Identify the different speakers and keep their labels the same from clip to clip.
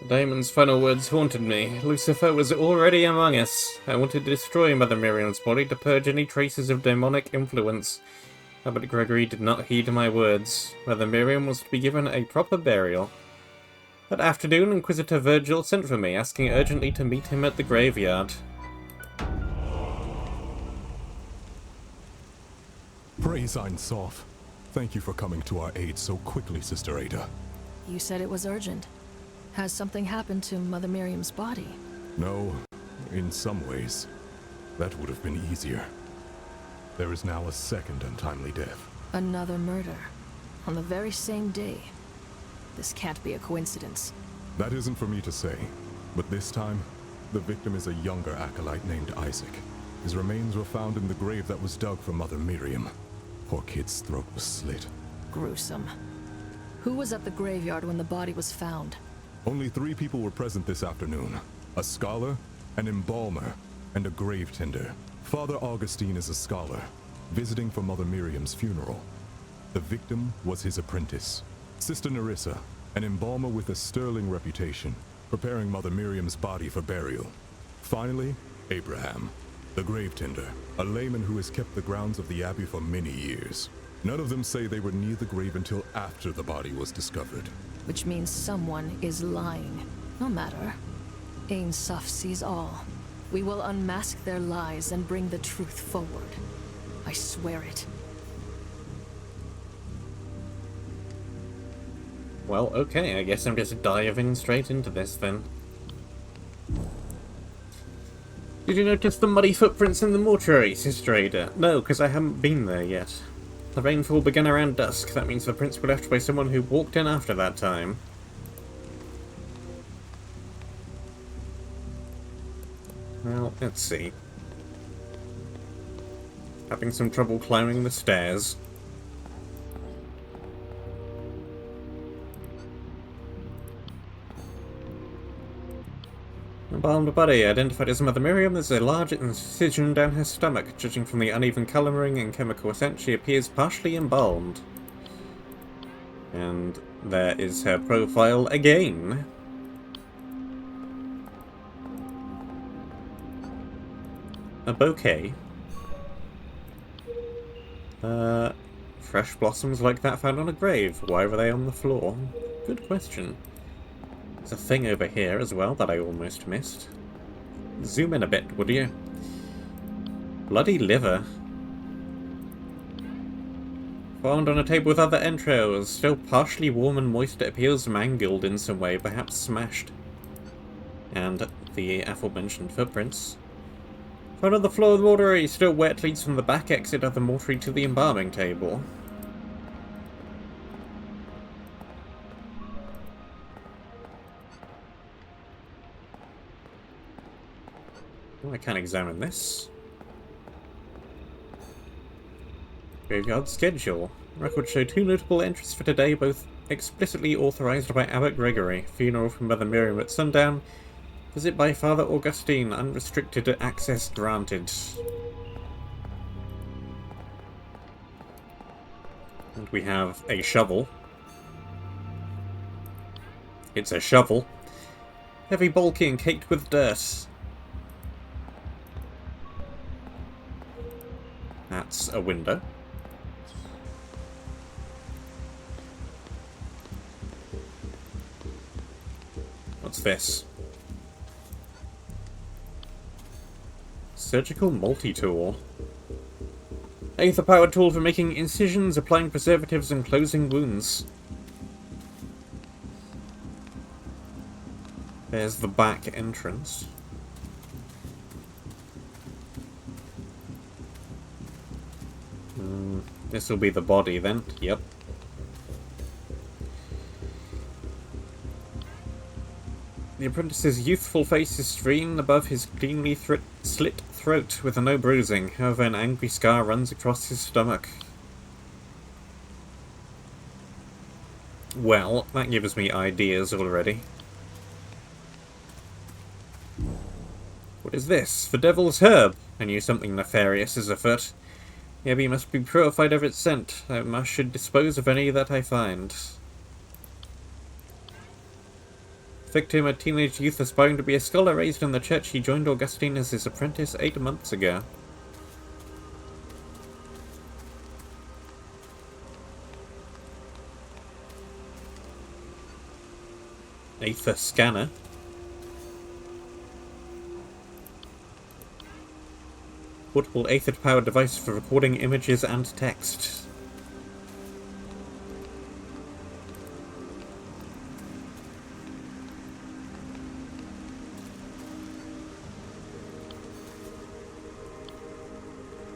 Speaker 1: Damon's final words haunted me. Lucifer was already among us. I wanted to destroy Mother Miriam's body to purge any traces of demonic influence. But Gregory did not heed my words. Mother Miriam was to be given a proper burial. That afternoon, Inquisitor Virgil sent for me, asking urgently to meet him at the graveyard.
Speaker 2: Praise Ein Sof. Thank you for coming to our aid so quickly, Sister Ada.
Speaker 3: You said it was urgent. Has something happened to Mother Miriam's body?
Speaker 2: No, in some ways. That would have been easier. There is now a second untimely death.
Speaker 3: Another murder. On the very same day. This can't be a coincidence.
Speaker 2: That isn't for me to say, but this time, the victim is a younger acolyte named Isaac. His remains were found in the grave that was dug for Mother Miriam. Poor kid's throat was slit.
Speaker 3: Gruesome. Who was at the graveyard when the body was found?
Speaker 2: Only 3 people were present this afternoon. A scholar, an embalmer, and a grave tender. Father Augustine is a scholar, visiting for Mother Miriam's funeral. The victim was his apprentice. Sister Nerissa, an embalmer with a sterling reputation, preparing Mother Miriam's body for burial. Finally, Abraham, the grave tender, a layman who has kept the grounds of the abbey for many years. None of them say they were near the grave until after the body was discovered.
Speaker 3: Which means someone is lying. No matter. Ein Sof sees all. We will unmask their lies and bring the truth forward. I swear it.
Speaker 1: Well, okay, I guess I'm just diving straight into this then. Did you notice the muddy footprints in the mortuary, Sister Ada? No, because I haven't been there yet. The rainfall began around dusk. That means the prints were left by someone who walked in after that time. Well, let's see. Having some trouble climbing the stairs. Embalmed body identified as Mother Miriam. There's a large incision down her stomach. Judging from the uneven colouring and chemical scent, she appears partially embalmed. And there is her profile again. A bouquet. Fresh blossoms like that found on a grave. Why were they on the floor? Good question. There's a thing over here as well that I almost missed. Zoom in a bit, would you? Bloody liver. Found on a table with other entrails. Still partially warm and moist, it appears mangled in some way, perhaps smashed. And the aforementioned footprints. Found on the floor of the mortuary, still wet, leads from the back exit of the mortuary to the embalming table. I can examine this. Graveyard schedule. Records show 2 notable entries for today, both explicitly authorized by Abbot Gregory. Funeral for Mother Miriam at sundown. Visit by Father Augustine. Unrestricted access granted. And we have a shovel. It's a shovel. Heavy, bulky, and caked with dirt. That's a window. What's this? Surgical multi-tool. Aether-powered tool for making incisions, applying preservatives, and closing wounds. There's the back entrance. This will be the body then. Yep. The apprentice's youthful face is streamed above his cleanly slit throat with no bruising. However, an angry scar runs across his stomach. Well, that gives me ideas already. What is this? The devil's herb! I knew something nefarious is afoot. The abbey must be purified of its scent. I should dispose of any that I find. Victim, a teenage youth aspiring to be a scholar raised in the church. He joined Augustine as his apprentice 8 months ago. Aether scanner. Portable Aether-powered device for recording images and text.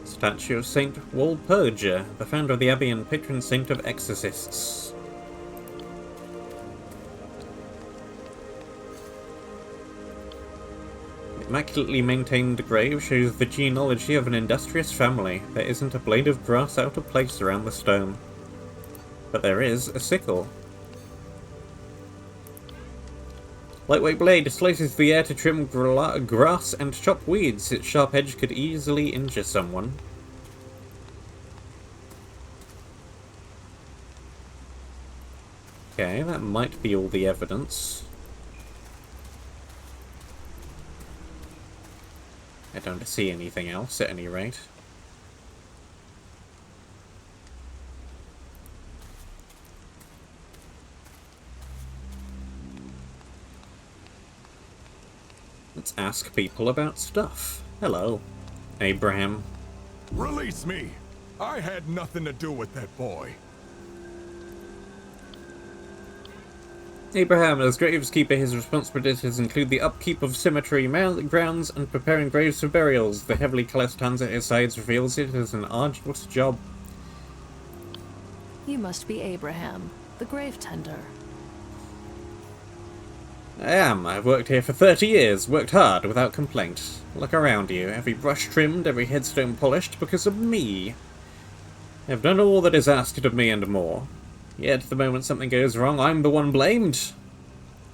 Speaker 1: Statue of Saint Walpurga, the founder of the abbey and patron saint of exorcists. The immaculately maintained grave shows the genealogy of an industrious family. There isn't a blade of grass out of place around the stone. But there is a sickle. Lightweight blade slices the air to trim grass and chop weeds. Its sharp edge could easily injure someone. Okay, that might be all the evidence. I don't see anything else, at any rate. Let's ask people about stuff. Hello, Abraham.
Speaker 2: Release me! I had nothing to do with that boy.
Speaker 1: Abraham, as graveskeeper, his responsibilities include the upkeep of cemetery grounds and preparing graves for burials. The heavily calloused hands at his sides reveals it as an arduous job.
Speaker 3: You must be Abraham, the grave tender.
Speaker 1: I am. I've worked here for 30 years, worked hard, without complaint. Look around you, every brush trimmed, every headstone polished, because of me. I've done all that is asked of me and more. Yet, the moment something goes wrong, I'm the one blamed.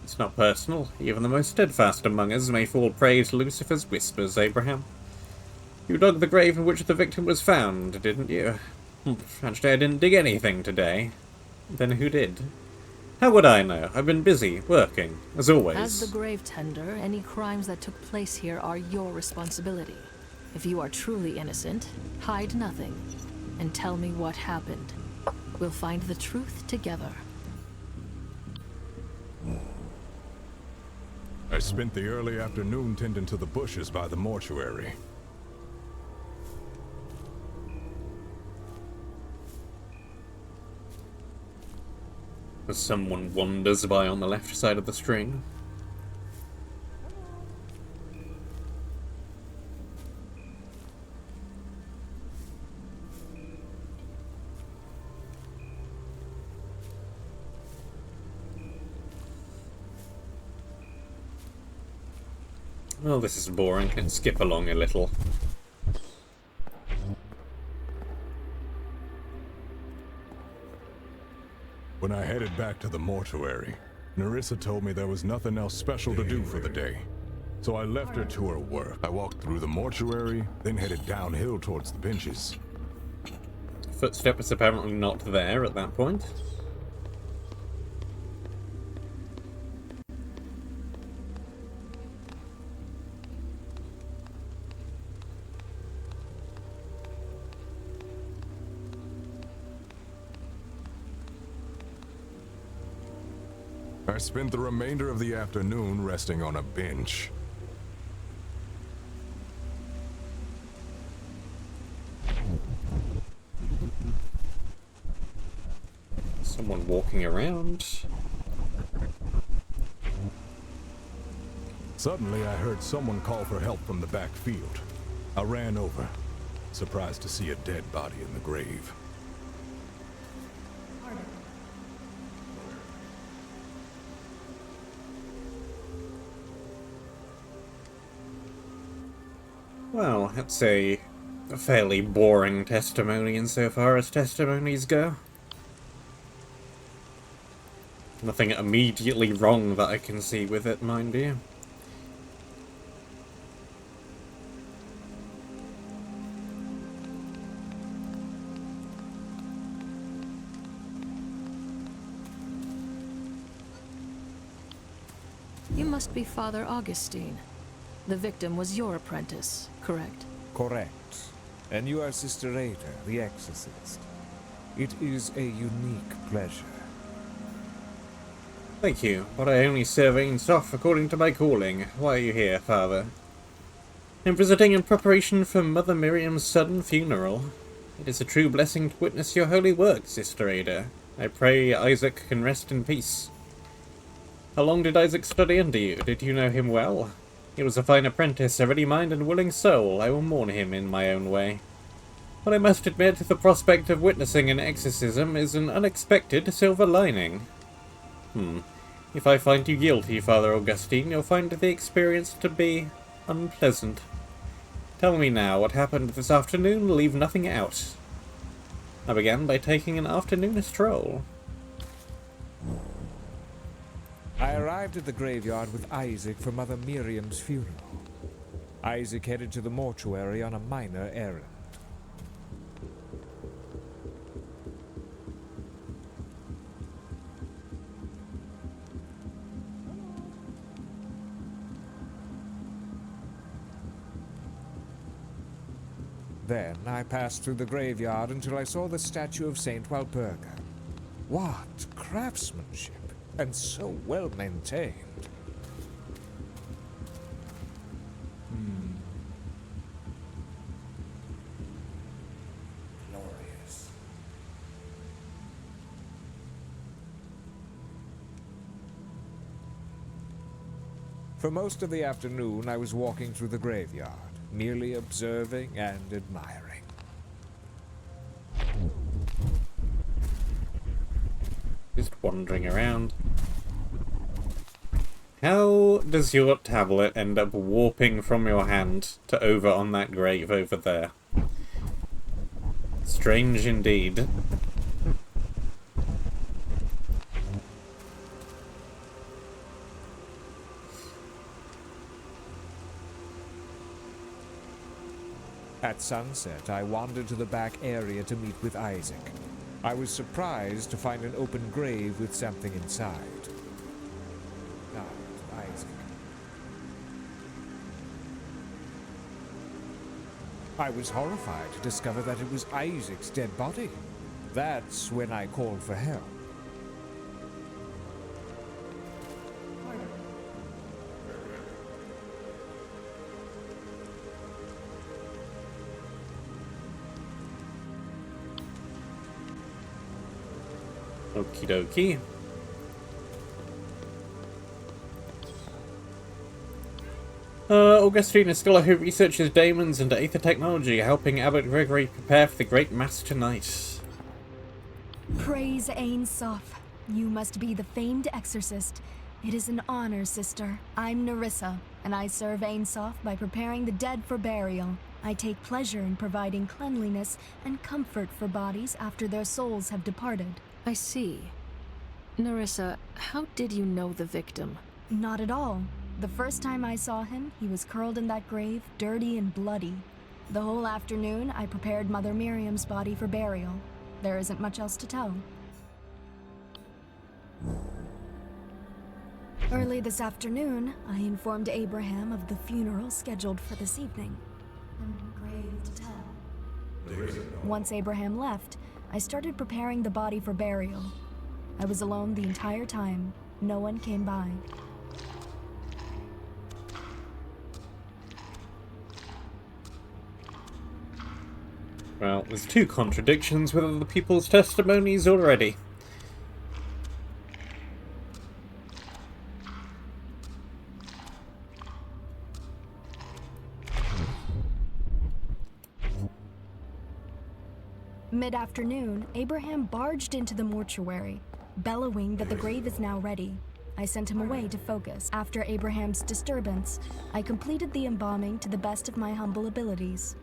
Speaker 1: It's not personal. Even the most steadfast among us may fall prey to Lucifer's whispers, Abraham. You dug the grave in which the victim was found, didn't you? Actually, I didn't dig anything today. Then who did? How would I know? I've been busy, working, as always.
Speaker 3: As the grave tender, any crimes that took place here are your responsibility. If you are truly innocent, hide nothing, and tell me what happened. We'll find the truth together.
Speaker 2: I spent the early afternoon tending to the bushes by the mortuary.
Speaker 1: As someone wanders by on the left side of the string. Well, this is boring. Let's skip along a little.
Speaker 2: When I headed back to the mortuary, Nerissa told me there was nothing else special to do for the day. So I left her to her work. I walked through the mortuary, then headed downhill towards the benches.
Speaker 1: Footstep is apparently not there at that point.
Speaker 2: I spent the remainder of the afternoon resting on a bench.
Speaker 1: Someone walking around.
Speaker 2: Suddenly, I heard someone call for help from the back field. I ran over, surprised to see a dead body in the grave.
Speaker 1: Well, that's a fairly boring testimony insofar as testimonies go. Nothing immediately wrong that I can see with it, mind you.
Speaker 3: You must be Father Augustine. The victim was your apprentice, correct?
Speaker 4: Correct. And you are Sister Ada, the exorcist. It is a unique pleasure.
Speaker 1: Thank you, but I only serve Ainsof according to my calling. Why are you here, Father? I'm visiting in preparation for Mother Miriam's sudden funeral. It is a true blessing to witness your holy work, Sister Ada. I pray Isaac can rest in peace. How long did Isaac study under you? Did you know him well? He was a fine apprentice, a ready mind and willing soul. I will mourn him in my own way. But I must admit, the prospect of witnessing an exorcism is an unexpected silver lining. If I find you guilty, Father Augustine, you'll find the experience to be unpleasant. Tell me now what happened this afternoon, leave nothing out. I began by taking an afternoon stroll.
Speaker 4: I arrived at the graveyard with Isaac for Mother Miriam's funeral. Isaac headed to the mortuary on a minor errand. Then I passed through the graveyard until I saw the statue of Saint Walpurga. What craftsmanship, and so well maintained. Glorious. For most of the afternoon, I was walking through the graveyard, merely observing and admiring.
Speaker 1: Just wandering around. How does your tablet end up warping from your hand to over on that grave over there? Strange indeed.
Speaker 4: At sunset, I wandered to the back area to meet with Isaac. I was surprised to find an open grave with something inside. Isaac. I was horrified to discover that it was Isaac's dead body. That's when I called for help.
Speaker 1: Okie dokie. Augustine is still who researches daemons and aether technology, helping Abbot Gregory prepare for the great mass tonight.
Speaker 5: Praise Ainsof. You must be the famed exorcist. It is an honor, sister. I'm Nerissa, and I serve Ainsof by preparing the dead for burial. I take pleasure in providing cleanliness and comfort for bodies after their souls have departed.
Speaker 3: I see. Nerissa, how did you know the victim?
Speaker 5: Not at all. The first time I saw him, he was curled in that grave, dirty and bloody. The whole afternoon, I prepared Mother Miriam's body for burial. There isn't much else to tell. Early this afternoon, I informed Abraham of the funeral scheduled for this evening. And grave to tell. Once Abraham left, I started preparing the body for burial. I was alone the entire time. No one came by.
Speaker 1: Well, there's two contradictions with other people's testimonies already.
Speaker 5: Mid-afternoon, Abraham barged into the mortuary, bellowing that the grave is now ready. I sent him away to focus. After Abraham's disturbance, I completed the embalming to the best of my humble abilities.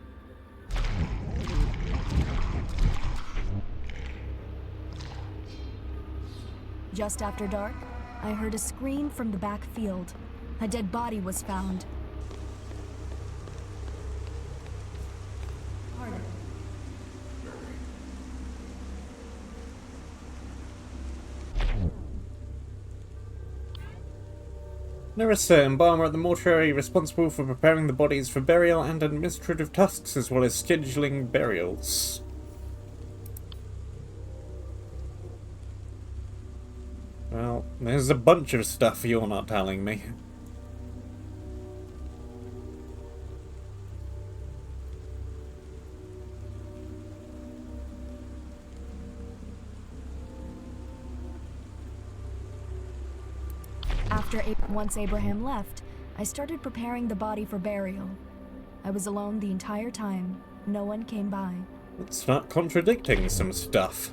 Speaker 5: Just after dark, I heard a scream from the back field. A dead body was found.
Speaker 1: Nerissa, embalmer at the mortuary, responsible for preparing the bodies for burial and administrative tasks, as well as scheduling burials. Well, there's a bunch of stuff you're not telling me.
Speaker 5: Once Abraham left, I started preparing the body for burial. I was alone the entire time. No one came by.
Speaker 1: Let's start contradicting some stuff.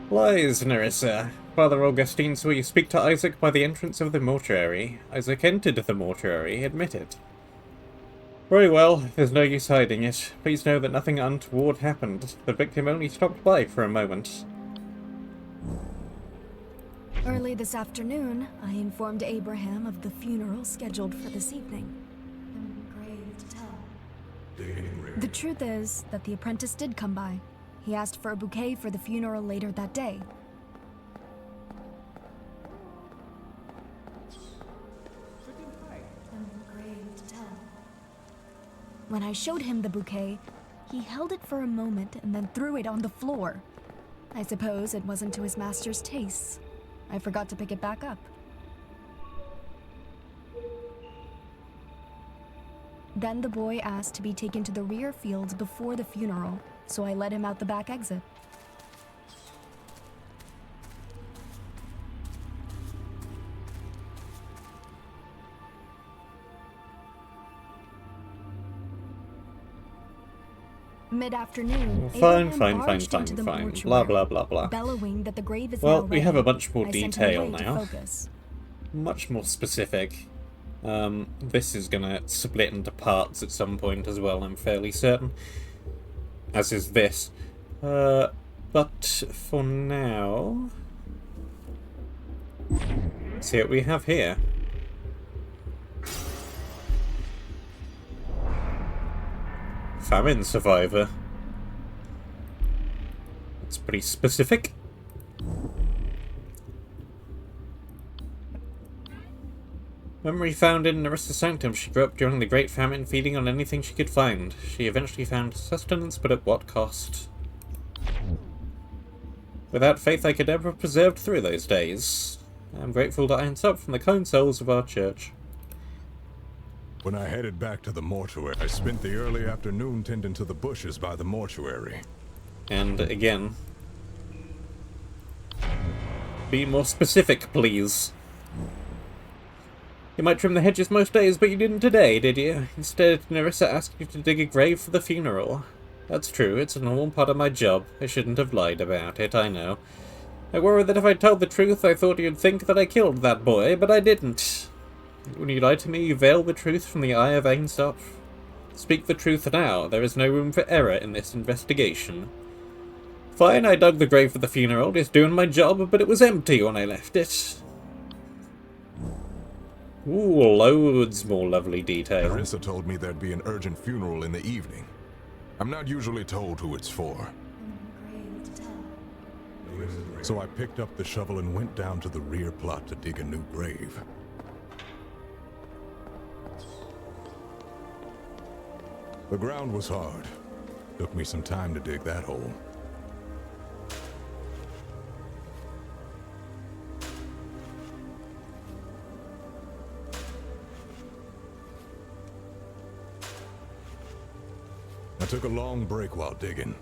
Speaker 1: Lies, Nerissa. Father Augustine saw you speak to Isaac by the entrance of the mortuary. Isaac entered the mortuary, admit it. Very well, there's no use hiding it. Please know that nothing untoward happened. The victim only stopped by for a moment.
Speaker 5: Early this afternoon, I informed Abraham of the funeral scheduled for this evening. Grave to tell. The truth is that the apprentice did come by. He asked for a bouquet for the funeral later that day. Grave to tell. When I showed him the bouquet, he held it for a moment and then threw it on the floor. I suppose it wasn't to his master's tastes. I forgot to pick it back up. Then the boy asked to be taken to the rear fields before the funeral, so I led him out the back exit. Mid-afternoon,
Speaker 1: Fine. Blah, blah, blah, blah.
Speaker 5: Bellowing that the grave is
Speaker 1: Well,
Speaker 5: now
Speaker 1: we have a
Speaker 5: ready.
Speaker 1: bunch more
Speaker 5: I sent him
Speaker 1: detail
Speaker 5: away to
Speaker 1: now.
Speaker 5: focus.
Speaker 1: Much more specific. This is gonna split into parts at some point as well, I'm fairly certain. As is this. But for now... let's see what we have here. Famine survivor. That's pretty specific. Memory found in Nerissa's sanctum. She grew up during the Great Famine, feeding on anything she could find. She eventually found sustenance, but at what cost? Without faith, I could never have preserved through those days. I am grateful to Iron Sop from the kind souls of our church.
Speaker 2: When I headed back to the mortuary, I spent the early afternoon tending to the bushes by the mortuary.
Speaker 1: And again, be more specific, please. You might trim the hedges most days, but you didn't today, did you? Instead, Nerissa asked you to dig a grave for the funeral. That's true, it's a normal part of my job. I shouldn't have lied about it, I know. I worried that if I told the truth, I thought you'd think that I killed that boy, but I didn't. When you lie to me, you veil the truth from the eye of Ainsop. Speak the truth now. There is no room for error in this investigation. Fine, I dug the grave for the funeral, just doing my job, but it was empty when I left it. Ooh, loads more lovely detail.
Speaker 2: Nerissa told me there'd be an urgent funeral in the evening. I'm not usually told who it's for. So I picked up the shovel and went down to the rear plot to dig a new grave. The ground was hard. Took me some time to dig that hole. I took a long break while digging.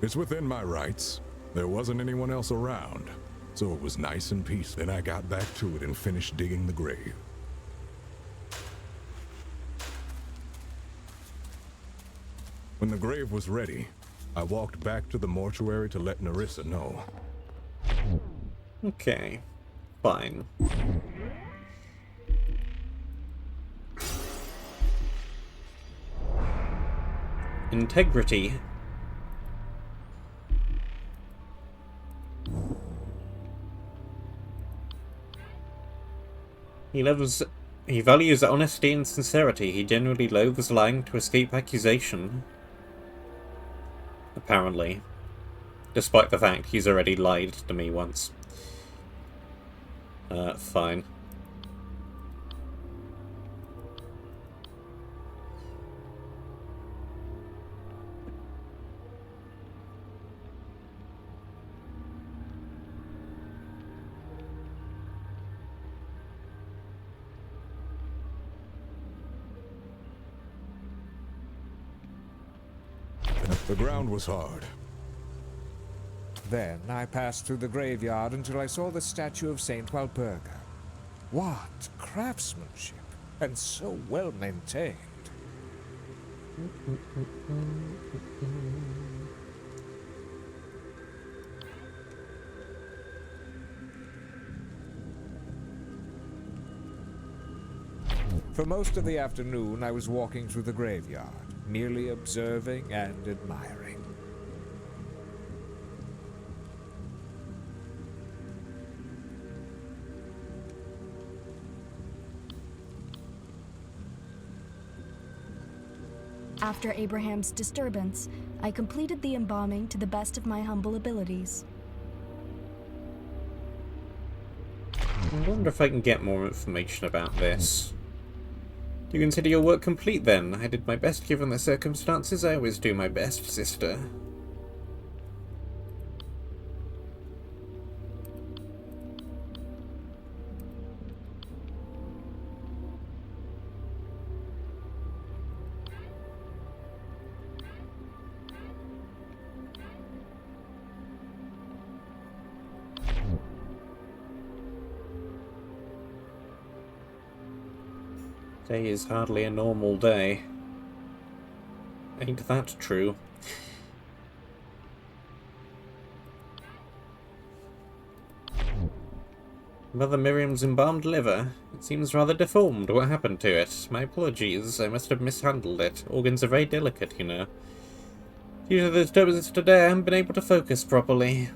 Speaker 2: It's within my rights. There wasn't anyone else around, so it was nice and peaceful. Then I got back to it and finished digging the grave. When the grave was ready, I walked back to the mortuary to let Nerissa know.
Speaker 1: Okay, fine. Integrity. He values honesty and sincerity. He genuinely loathes lying to escape accusation. Apparently. Despite the fact he's already lied to me once. Fine.
Speaker 2: The ground was hard.
Speaker 4: Then I passed through the graveyard until I saw the statue of Saint Walpurga. What craftsmanship, and so well maintained. For most of the afternoon, I was walking through the graveyard, merely observing and admiring.
Speaker 5: After Abraham's disturbance, I completed the embalming to the best of my humble abilities.
Speaker 1: I wonder if I can get more information about this. Do you consider your work complete, then? I did my best given the circumstances. I always do my best, sister. Day is hardly a normal day. Ain't that true? Mother Miriam's embalmed liver. It seems rather deformed. What happened to it? My apologies. I must have mishandled it. Organs are very delicate, you know. Due to the disturbances today, I haven't been able to focus properly.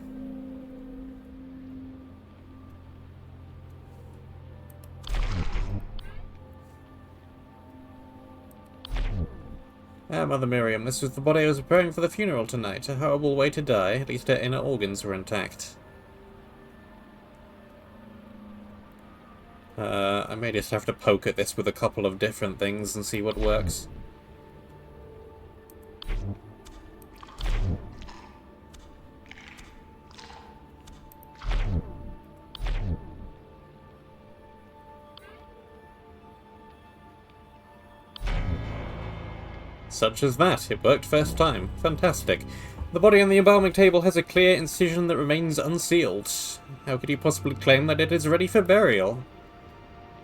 Speaker 1: Ah, Mother Miriam, this was the body I was preparing for the funeral tonight. A horrible way to die. At least her inner organs were intact. I may just have to poke at this with a couple of different things and see what works. Such as that. It worked first time. Fantastic. The body on the embalming table has a clear incision that remains unsealed. How could you possibly claim that it is ready for burial?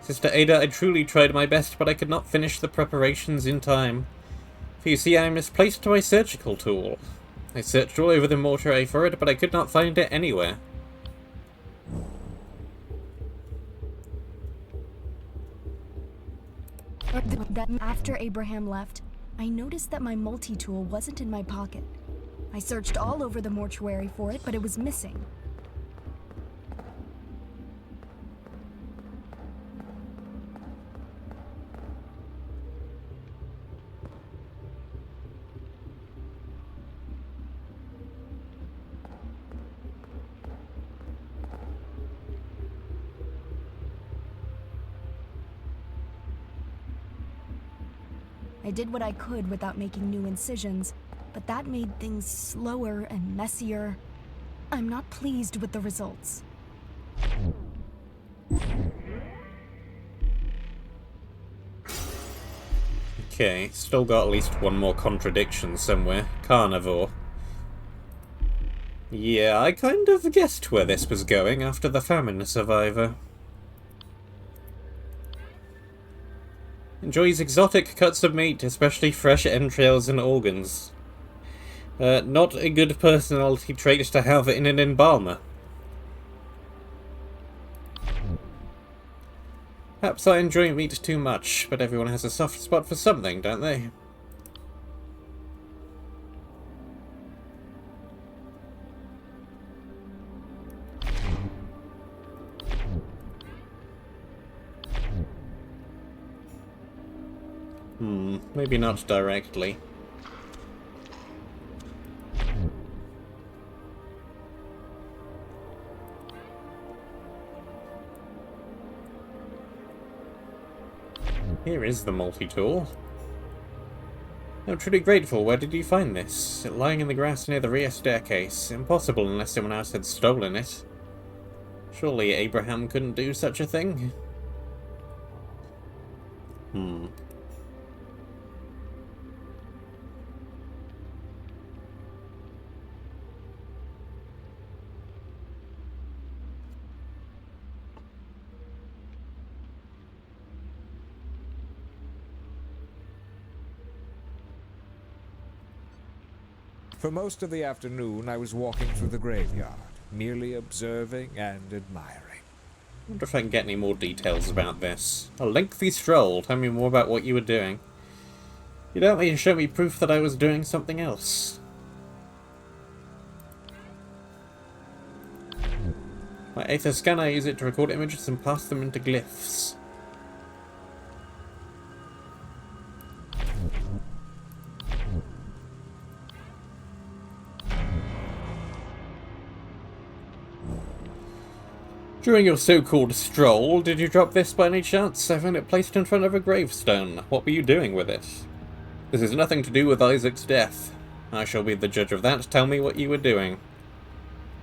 Speaker 1: Sister Ada, I truly tried my best, but I could not finish the preparations in time. For you see, I misplaced my surgical tool. I searched all over the mortuary for it, but I could not find it anywhere.
Speaker 5: After Abraham left, I noticed that my multi-tool wasn't in my pocket. I searched all over the mortuary for it, but it was missing. I did what I could without making new incisions, but that made things slower and messier. I'm not pleased with the results.
Speaker 1: Okay, still got at least one more contradiction somewhere. Carnivore. Yeah, I kind of guessed where this was going after the famine survivor. Enjoys exotic cuts of meat, especially fresh entrails and organs. Not a good personality trait to have in an embalmer. Perhaps I enjoy meat too much, but everyone has a soft spot for something, don't they? Maybe not directly. Here is the multi-tool. I'm truly grateful. Where did you find this? Lying in the grass near the rear staircase. Impossible unless someone else had stolen it. Surely Abraham couldn't do such a thing?
Speaker 4: For most of the afternoon, I was walking through the graveyard, merely observing and admiring.
Speaker 1: I wonder if I can get any more details about this. A lengthy stroll. Tell me more about what you were doing. You don't mean to show me proof that I was doing something else. My Aether scanner, I use it to record images and pass them into glyphs. During your so-called stroll, did you drop this by any chance? I found it placed in front of a gravestone. What were you doing with it? This has nothing to do with Isaac's death. I shall be the judge of that. Tell me what you were doing.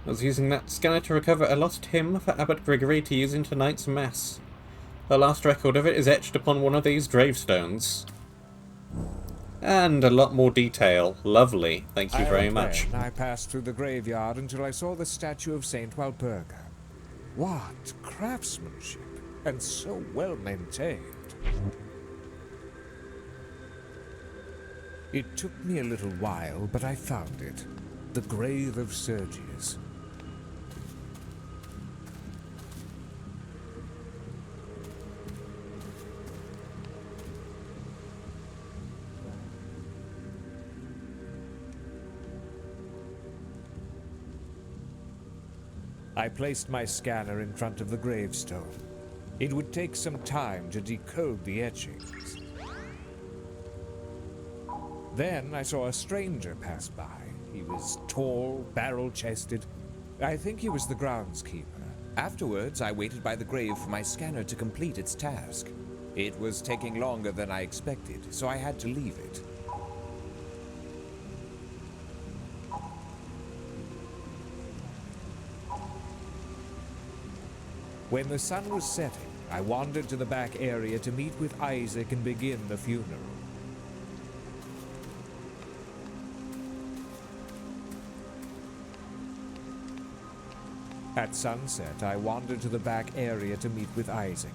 Speaker 1: I was using that scanner to recover a lost hymn for Abbot Gregory to use in tonight's mass. The last record of it is etched upon one of these gravestones. And a lot more detail. Lovely. Thank you very much.
Speaker 4: I passed through the graveyard until I saw the statue of Saint Walpurga. What craftsmanship, and so well maintained. It took me a little while, but I found it. The grave of Sergius. I placed my scanner in front of the gravestone. It would take some time to decode the etchings. Then I saw a stranger pass by. He was tall, barrel-chested. I think he was the groundskeeper.
Speaker 6: Afterwards, I waited by the grave for my scanner to complete its task. It was taking longer than I expected, so I had to leave it.
Speaker 4: When the sun was setting, I wandered to the back area to meet with Isaac and begin the funeral. At sunset, I wandered to the back area to meet with Isaac.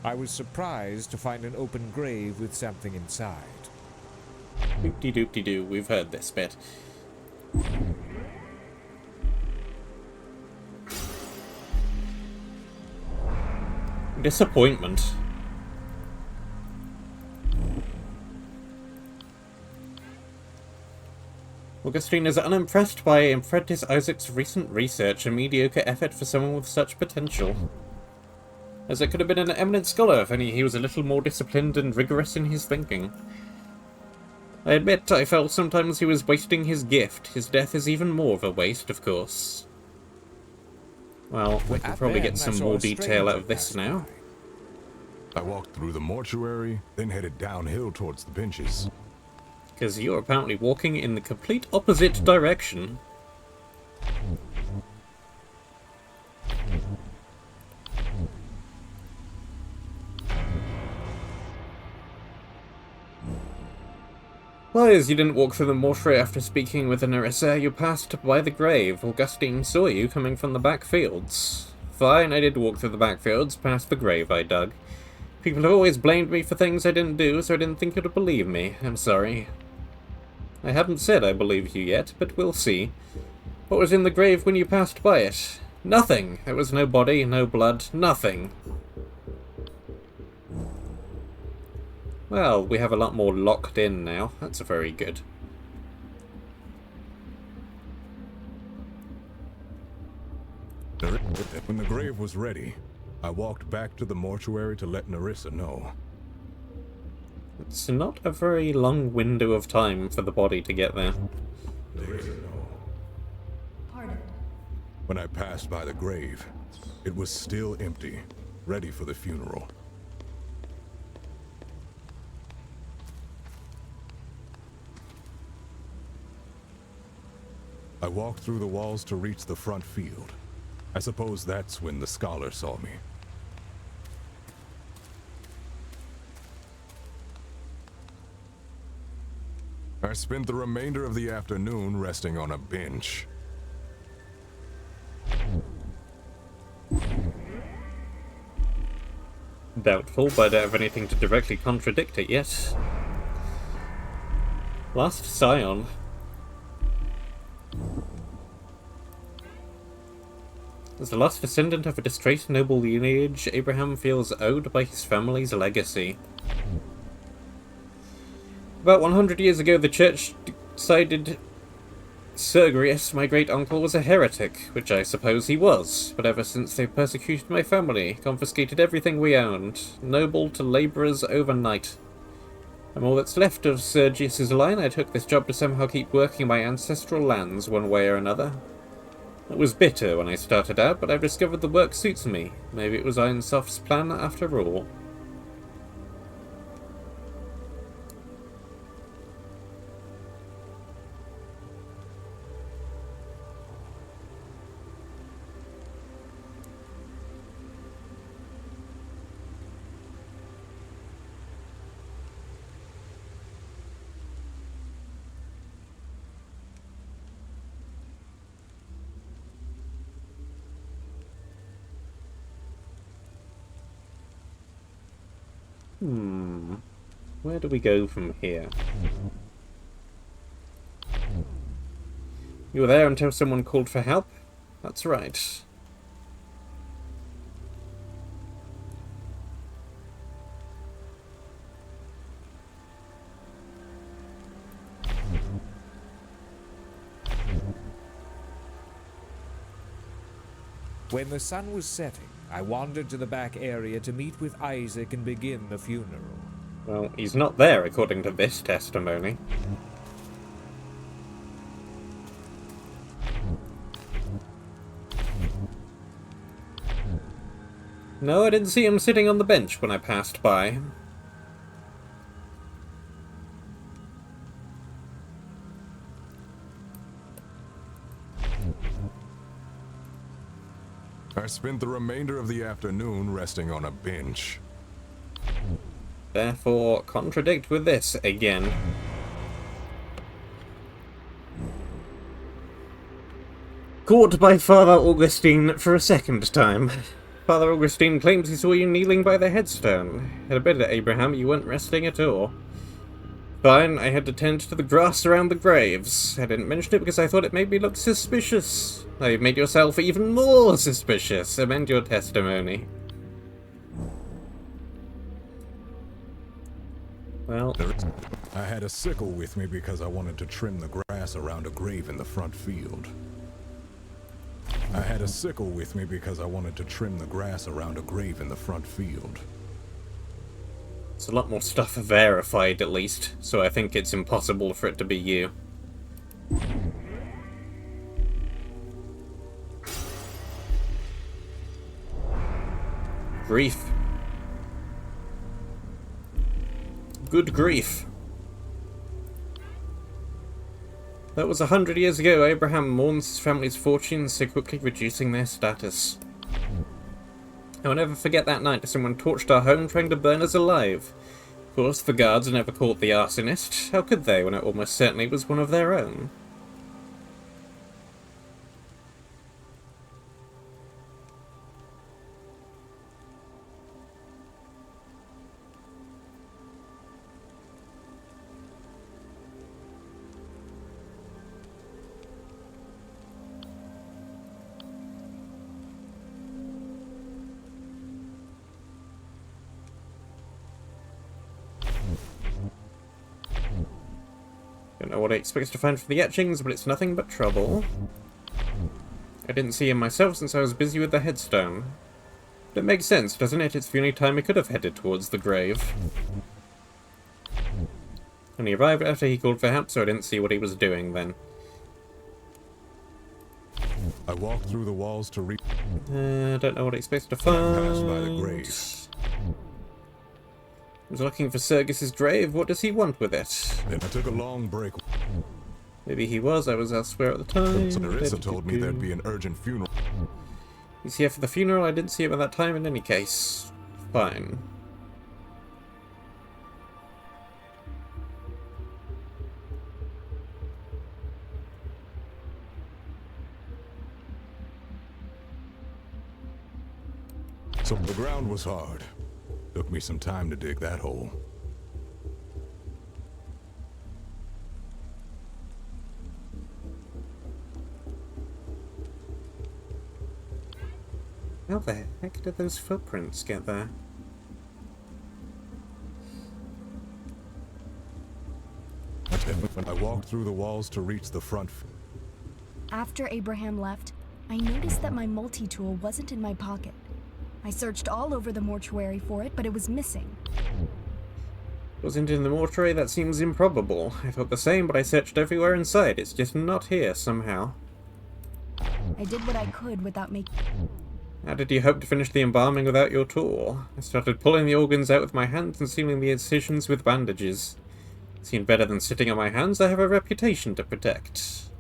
Speaker 4: I was surprised to find an open grave with something inside.
Speaker 1: Doop-de-doop-de-doo. We've heard this bit. Disappointment. Augustine is unimpressed by Apprentice Isaac's recent research, a mediocre effort for someone with such potential. Isaac could have been an eminent scholar if only he was a little more disciplined and rigorous in his thinking. I admit I felt sometimes he was wasting his gift. His death is even more of a waste, of course. Well, we can probably get some more detail out of this now.
Speaker 2: I walked through the mortuary, then headed downhill towards the benches.
Speaker 1: Because you're apparently walking in the complete opposite direction. Why, as you didn't walk through the mortuary after speaking with the Nerissa, you passed by the grave. Augustine saw you coming from the back fields. Fine, I did walk through the back fields, past the grave I dug. People have always blamed me for things I didn't do, so I didn't think you'd believe me. I'm sorry. I haven't said I believe you yet, but we'll see. What was in the grave when you passed by it? Nothing. There was no body, no blood, nothing. Well, we have a lot more locked in now. That's very good.
Speaker 2: When the grave was ready, I walked back to the mortuary to let Nerissa know.
Speaker 1: It's not a very long window of time for the body to get there.
Speaker 5: Pardon.
Speaker 2: When I passed by the grave, it was still empty, ready for the funeral. I walked through the walls to reach the front field. I suppose that's when the scholar saw me. I spent the remainder of the afternoon resting on a bench.
Speaker 1: Doubtful, but I don't have anything to directly contradict it yet. Last scion. As the last descendant of a disgraced noble lineage, Abraham feels owed by his family's legacy. About 100 years ago, the church decided Sergius, my great-uncle, was a heretic, which I suppose he was, but ever since they've persecuted my family, confiscated everything we owned, noble to labourers overnight. I'm all that's left of Sergius's line. I took this job to somehow keep working my ancestral lands one way or another. It was bitter when I started out, but I've discovered the work suits me. Maybe it was Ironsoft's plan after all. Where do we go from here? You were there until someone called for help? That's right.
Speaker 4: When the sun was setting, I wandered to the back area to meet with Isaac and begin the funeral.
Speaker 1: Well, he's not there, according to this testimony. No, I didn't see him sitting on the bench when I passed by.
Speaker 2: I spent the remainder of the afternoon resting on a bench.
Speaker 1: Therefore, contradict with this again. Caught by Father Augustine for a second time. Father Augustine claims he saw you kneeling by the headstone. Had a better, Abraham, you weren't resting at all. Fine, I had to tend to the grass around the graves. I didn't mention it because I thought it made me look suspicious. Now you've made yourself even more suspicious. Amend your testimony. Well,
Speaker 2: I had a sickle with me because I wanted to trim the grass around a grave in the front field. I had a sickle with me because I wanted to trim the grass around a grave in the front field.
Speaker 1: it's a lot more stuff verified, at least, so I think it's impossible for it to be you. Grief. Good grief. That was 100 years ago. Abraham mourns his family's fortunes, so quickly reducing their status. I will never forget that night someone torched our home trying to burn us alive. Of course, the guards never caught the arsonist. How could they, when it almost certainly was one of their own? Don't know what I expect to find from the etchings, but it's nothing but trouble. I didn't see him myself since I was busy with the headstone. But it makes sense, doesn't it? It's the only time he could have headed towards the grave. And he arrived after he called for help, so I didn't see what he was doing then.
Speaker 2: I walked through the walls to reach.
Speaker 1: Don't know what I expect to find.
Speaker 2: Passed by the grave.
Speaker 1: I was looking for Sergius's grave. What does he want with it?
Speaker 2: Then I took a long break.
Speaker 1: Maybe he was, I was elsewhere at the time.
Speaker 2: Nerissa told me there'd be an urgent funeral.
Speaker 1: He's here for the funeral, I didn't see him at that time in any case. Fine.
Speaker 2: So the ground was hard. Took me some time to dig that hole.
Speaker 1: How the heck did those footprints get there?
Speaker 2: When I walked through the walls to reach the front.
Speaker 5: After Abraham left, I noticed that my multi-tool wasn't in my pocket. I searched all over the mortuary for it, but it was missing.
Speaker 1: Wasn't in the mortuary? That seems improbable. I thought the same, but I searched everywhere inside. It's just not here, somehow.
Speaker 5: I did what I could without making...
Speaker 1: How did you hope to finish the embalming without your tool? I started pulling the organs out with my hands and sealing the incisions with bandages. Seemed better than sitting on my hands. I have a reputation to protect.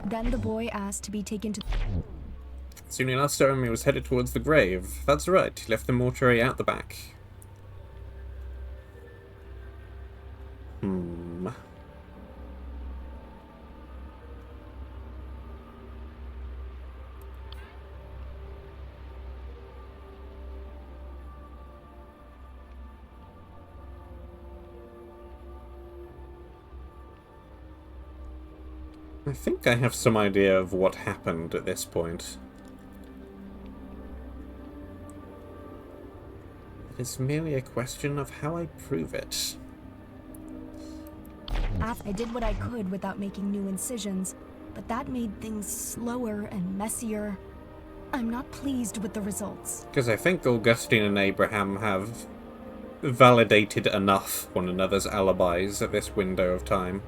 Speaker 5: Then the boy asked to be taken to...
Speaker 1: Soon he last saw him, he was headed towards the grave. That's right, he left the mortuary out the back. I think I have some idea of what happened at this point. It is merely a question of how I prove it.
Speaker 5: I did what I could without making new incisions, but that made things slower and messier. I'm not pleased with the results.
Speaker 1: Because I think Augustine and Abraham have validated enough one another's alibis at this window of time.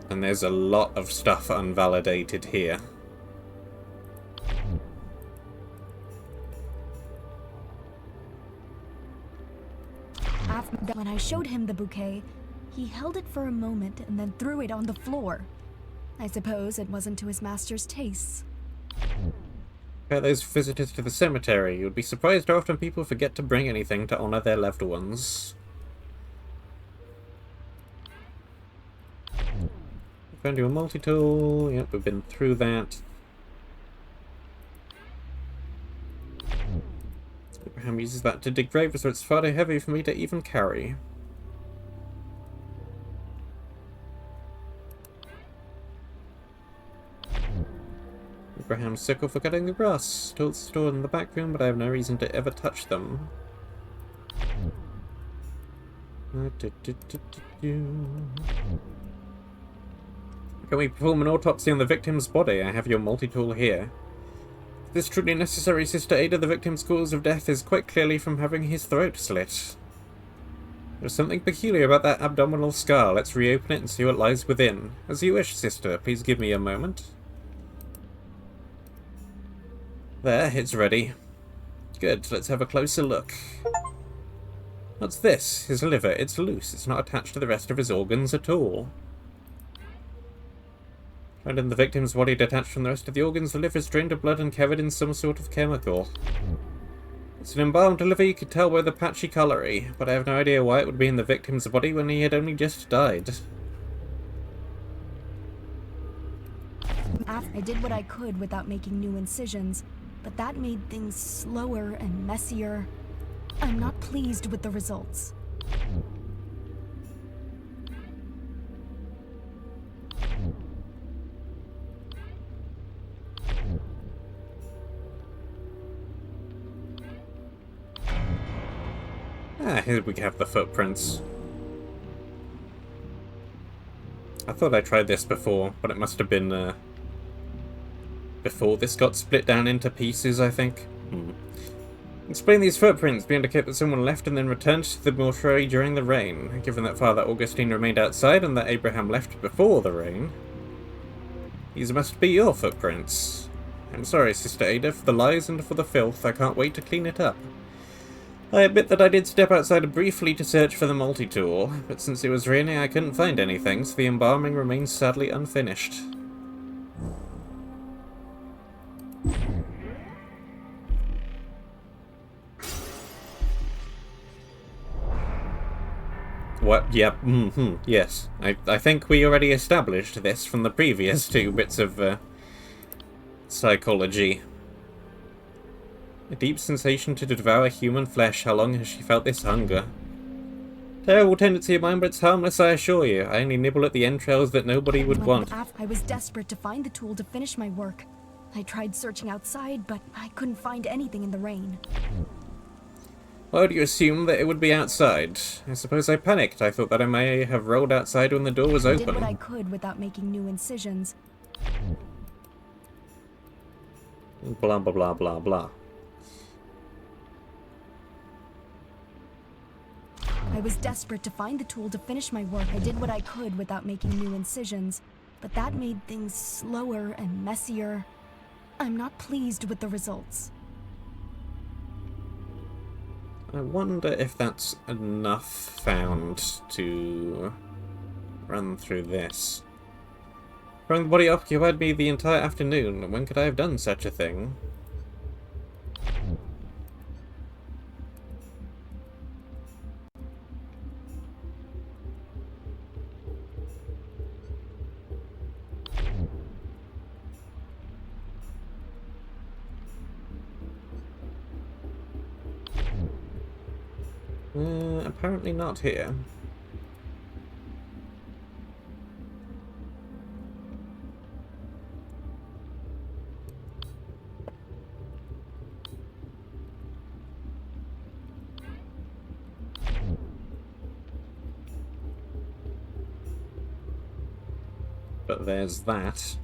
Speaker 1: And there's a lot of stuff unvalidated here.
Speaker 5: When I showed him the bouquet, he held it for a moment and then threw it on the floor. I suppose it wasn't to his master's tastes.
Speaker 1: About those visitors to the cemetery, you'd be surprised how often people forget to bring anything to honor their loved ones. Found your multi-tool. Yep, we've been through that. Abraham uses that to dig graves, so it's far too heavy for me to even carry. Abraham's sickle for cutting the grass. Tools stored in the back room, but I have no reason to ever touch them. Can we perform an autopsy on the victim's body? I have your multi-tool here. If this truly necessary, Sister Ada, the victim's cause of death is quite clearly from having his throat slit. There's something peculiar about that abdominal scar. Let's reopen it and see what lies within. As you wish, Sister. Please give me a moment. There, it's ready. Good, let's have a closer look. What's this? His liver. It's loose. It's not attached to the rest of his organs at all. Found in the victim's body detached from the rest of the organs, the liver is drained of blood and covered in some sort of chemical. It's an embalmed liver, you could tell by the patchy coloring, but I have no idea why it would be in the victim's body when he had only just died.
Speaker 5: I did what I could without making new incisions, but that made things slower and messier. I'm not pleased with the results.
Speaker 1: Ah, here we have the footprints. I thought I tried this before, but it must have been, before this got split down into pieces, I think. Explain these footprints. They indicate that someone left and then returned to the mortuary during the rain. Given that Father Augustine remained outside and that Abraham left before the rain, these must be your footprints. I'm sorry, Sister Ada, for the lies and for the filth. I can't wait to clean it up. I admit that I did step outside briefly to search for the multi-tool, but since it was raining I couldn't find anything, so the embalming remains sadly unfinished. What? Yep. Yes. I think we already established this from the previous 2 bits of psychology. A deep sensation to devour human flesh. How long has she felt this hunger? Terrible tendency of mine, but it's harmless, I assure you. I only nibble at the entrails that nobody would want.
Speaker 5: I was desperate to find the tool to finish my work. I tried searching outside, but I couldn't find anything in the rain.
Speaker 1: Why would you assume that it would be outside? I suppose I panicked. I thought that I may have rolled outside when the door was open.
Speaker 5: I did what I could without making new incisions.
Speaker 1: Blah, blah, blah, blah, blah.
Speaker 5: I was desperate to find the tool to finish my work. I did what I could without making new incisions, but that made things slower and messier. I'm not pleased with the results.
Speaker 1: I wonder if that's enough found to run through this. Throwing the body occupied me the entire afternoon. When could I have done such a thing? Apparently not here. But there's that.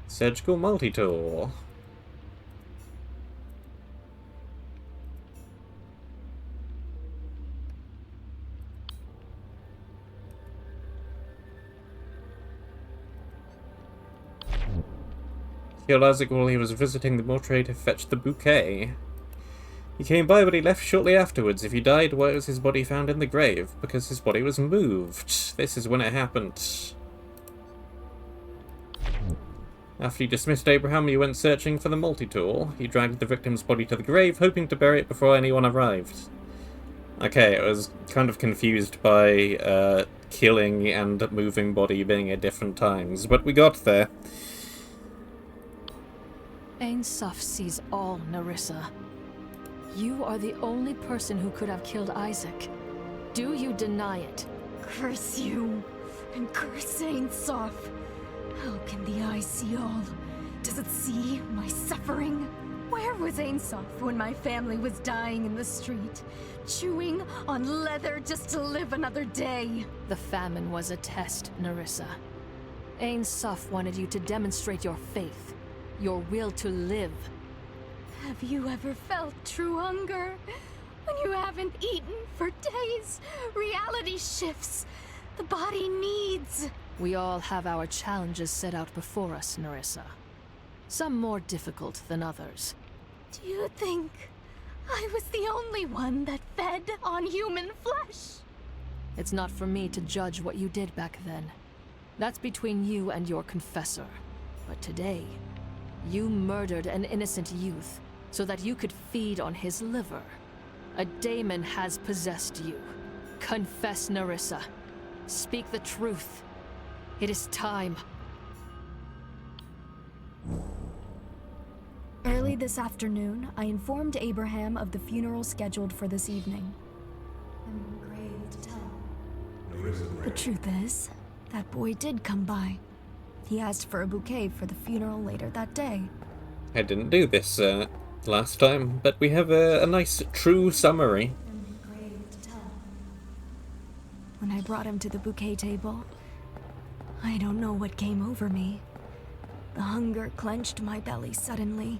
Speaker 1: Surgical multi-tool. Killed Isaac while he was visiting the mortuary to fetch the bouquet. He came by, but he left shortly afterwards. If he died, why was his body found in the grave? Because his body was moved. This is when it happened. After he dismissed Abraham, he went searching for the multi-tool. He dragged the victim's body to the grave, hoping to bury it before anyone arrived. Okay, I was kind of confused by killing and moving body being at different times, but we got there.
Speaker 3: Ain Suf sees all, Nerissa. You are the only person who could have killed Isaac. Do you deny it?
Speaker 5: Curse you, and curse Ain Suf. How can the eye see all? Does it see my suffering? Where was Ain Suf when my family was dying in the street? Chewing on leather just to live another day?
Speaker 3: The famine was a test, Nerissa. Ain Suf wanted you to demonstrate your faith, your will to live.
Speaker 5: Have you ever felt true hunger? When you haven't eaten for days, reality shifts. The body needs.
Speaker 3: We all have our challenges set out before us, Nerissa. Some more difficult than others.
Speaker 5: Do you think I was the only one that fed on human flesh?
Speaker 3: It's not for me to judge what you did back then. That's between you and your confessor. But today, you murdered an innocent youth so that you could feed on his liver. A daemon has possessed you. Confess, Nerissa. Speak the truth. It is time.
Speaker 5: Early this afternoon, I informed Abraham of the funeral scheduled for this evening. I'm grave to tell. The truth is, that boy did come by. He asked for a bouquet for the funeral later that day.
Speaker 1: I didn't do this last time, but we have a nice true summary.
Speaker 5: I'm grave to tell. When I brought him to the bouquet table, I don't know what came over me. The hunger clenched my belly suddenly.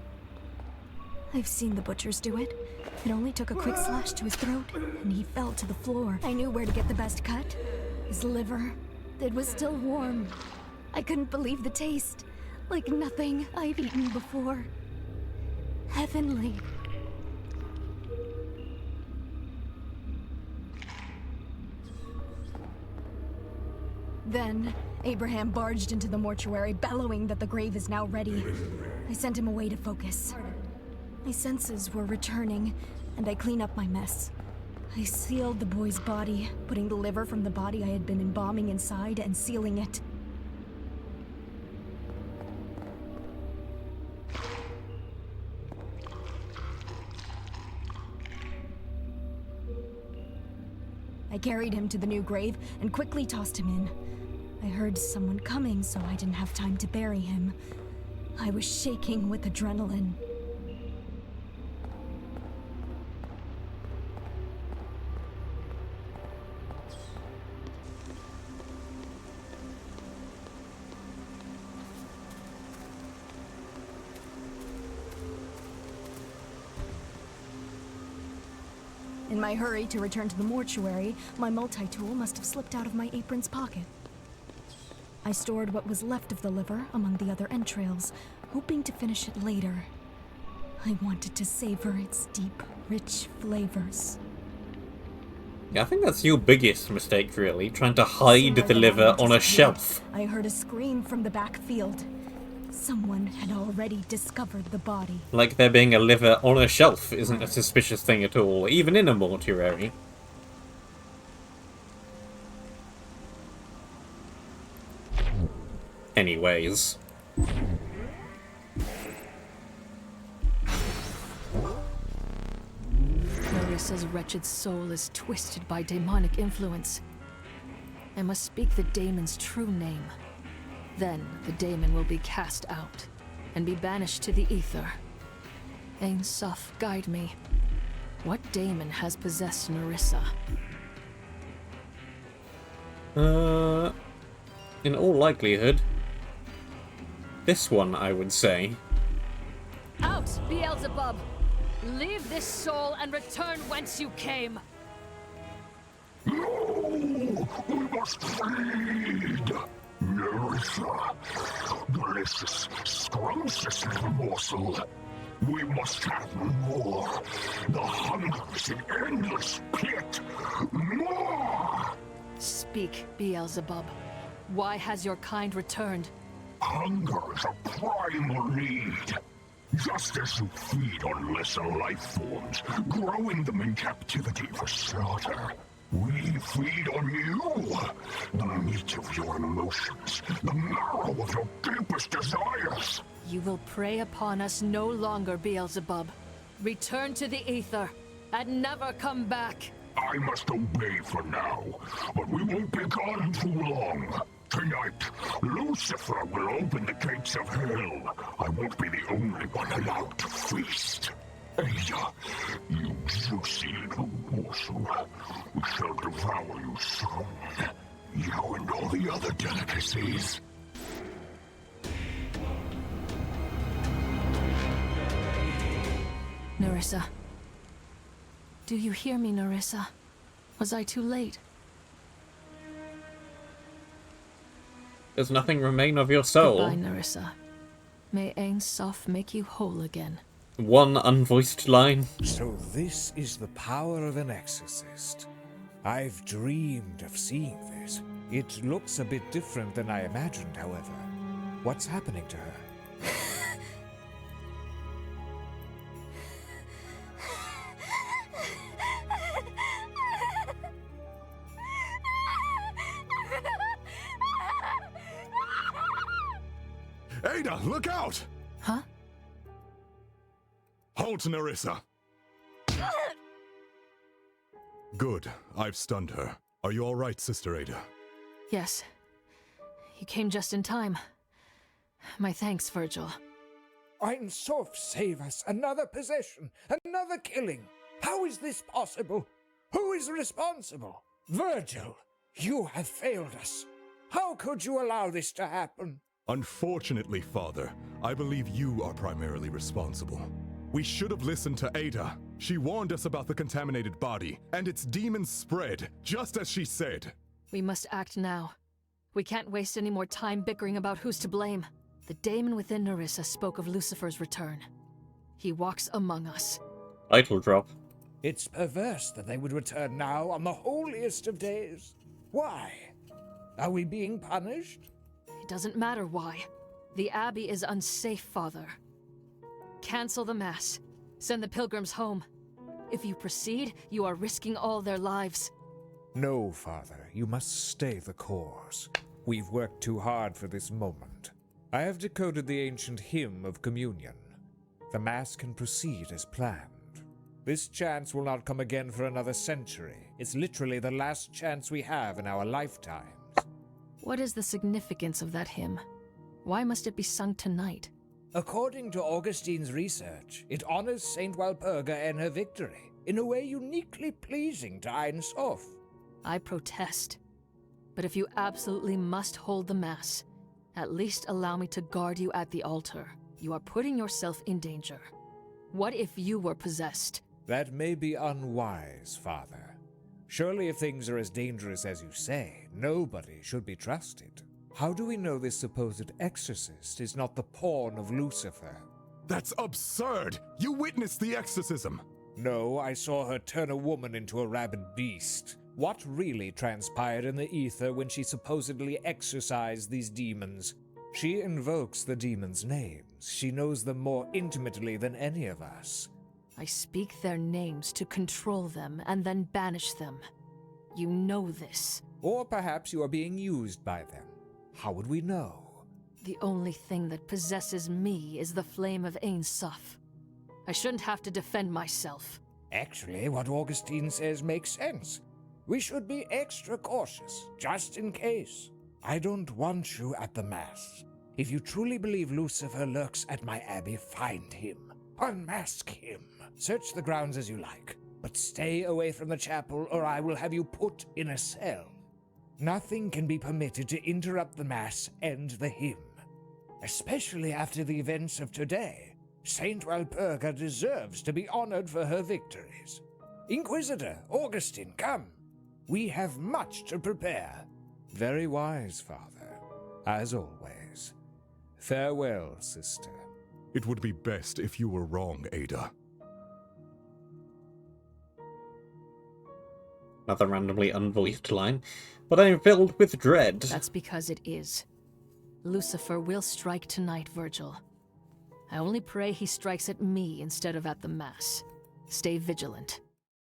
Speaker 5: I've seen the butchers do it. It only took a quick slash to his throat, and he fell to the floor. I knew where to get the best cut. His liver. It was still warm. I couldn't believe the taste. Like nothing I've eaten before. Heavenly. Then, Abraham barged into the mortuary, bellowing that the grave is now ready. I sent him away to focus. My senses were returning, and I cleaned up my mess. I sealed the boy's body, putting the liver from the body I had been embalming inside and sealing it. I carried him to the new grave and quickly tossed him in. I heard someone coming, so I didn't have time to bury him. I was shaking with adrenaline. In my hurry to return to the mortuary, my multi-tool must have slipped out of my apron's pocket. I stored what was left of the liver among the other entrails, hoping to finish it later. I wanted to savor its deep, rich flavors.
Speaker 1: Yeah, I think that's your biggest mistake, really, trying to hide the liver on a shelf.
Speaker 5: I heard a scream from the backfield. Someone had already discovered the body.
Speaker 1: Like there being a liver on a shelf isn't a suspicious thing at all, even in a mortuary. Anyways.
Speaker 3: Nerissa's wretched soul is twisted by demonic influence. I must speak the daemon's true name. Then the daemon will be cast out and be banished to the ether. Ain Soph, guide me. What daemon has possessed Nerissa?
Speaker 1: In all likelihood, this one, I would say.
Speaker 3: Out, Beelzebub! Leave this soul and return whence you came!
Speaker 7: No! We must feed! Nerissa! Delicious, scrumptious little morsel! We must have more! The hunger is an endless pit! More!
Speaker 3: Speak, Beelzebub. Why has your kind returned?
Speaker 7: Hunger is a primal need. Just as you feed on lesser life forms, growing them in captivity for slaughter, we feed on you. The meat of your emotions, the marrow of your deepest desires.
Speaker 3: You will prey upon us no longer, Beelzebub. Return to the ether, and never come back.
Speaker 7: I must obey for now, but we won't be gone too long. Tonight, Lucifer will open the gates of hell. I won't be the only one allowed to feast. Ada, you juicy little morsel, we shall devour you soon. You and all the other delicacies.
Speaker 3: Nerissa. Do you hear me, Nerissa? Was I too late?
Speaker 1: Does nothing remain of your soul?
Speaker 3: Goodbye, Nerissa. May Ain Soph make you whole again.
Speaker 1: One unvoiced line.
Speaker 4: So this is the power of an exorcist. I've dreamed of seeing this. It looks a bit different than I imagined, however. What's happening to her?
Speaker 2: Ada, look out!
Speaker 3: Huh?
Speaker 2: Halt, Nerissa! Good. I've stunned her. Are you all right, Sister Ada?
Speaker 3: Yes. You came just in time. My thanks, Virgil.
Speaker 4: Ain Soph, save us! Another possession! Another killing! How is this possible? Who is responsible? Virgil, you have failed us. How could you allow this to happen?
Speaker 2: Unfortunately, Father, I believe you are primarily responsible. We should have listened to Ada. She warned us about the contaminated body, and its demons spread, just as she said.
Speaker 3: We must act now. We can't waste any more time bickering about who's to blame. The daemon within Nerissa spoke of Lucifer's return. He walks among us.
Speaker 1: Title drop.
Speaker 4: It's perverse that they would return now on the holiest of days. Why? Are we being punished?
Speaker 3: It doesn't matter why. The Abbey is unsafe, Father. Cancel the Mass. Send the pilgrims home. If you proceed, you are risking all their lives.
Speaker 4: No, Father. You must stay the course. We've worked too hard for this moment. I have decoded the ancient hymn of communion. The Mass can proceed as planned. This chance will not come again for another century. It's literally the last chance we have in our lifetimes.
Speaker 3: What is the significance of that hymn? Why must it be sung tonight?
Speaker 4: According to Augustine's research, it honors Saint Walpurga and her victory, in a way uniquely pleasing to Ein Sof.
Speaker 3: I protest. But if you absolutely must hold the Mass, at least allow me to guard you at the altar. You are putting yourself in danger. What if you were possessed?
Speaker 4: That may be unwise, Father. Surely if things are as dangerous as you say, nobody should be trusted. How do we know this supposed exorcist is not the pawn of Lucifer?
Speaker 2: That's absurd! You witnessed the exorcism!
Speaker 4: No, I saw her turn a woman into a rabid beast. What really transpired in the ether when she supposedly exorcised these demons? She invokes the demons' names. She knows them more intimately than any of us.
Speaker 3: I speak their names to control them and then banish them. You know this.
Speaker 4: Or perhaps you are being used by them. How would we know?
Speaker 3: The only thing that possesses me is the flame of Ein Sof. I shouldn't have to defend myself.
Speaker 4: Actually, what Augustine says makes sense. We should be extra cautious, just in case. I don't want you at the Mass. If you truly believe Lucifer lurks at my abbey, find him. Unmask him. Search the grounds as you like, but stay away from the chapel or I will have you put in a cell. Nothing can be permitted to interrupt the Mass and the hymn. Especially after the events of today. Saint Walpurga deserves to be honored for her victories. Inquisitor, Augustine, come. We have much to prepare. Very wise, Father. As always. Farewell, sister.
Speaker 2: It would be best if you were wrong, Ada.
Speaker 1: Another randomly unvoiced line. But I am filled with dread.
Speaker 3: That's because it is. Lucifer will strike tonight, Virgil. I only pray he strikes at me instead of at the Mass. Stay vigilant.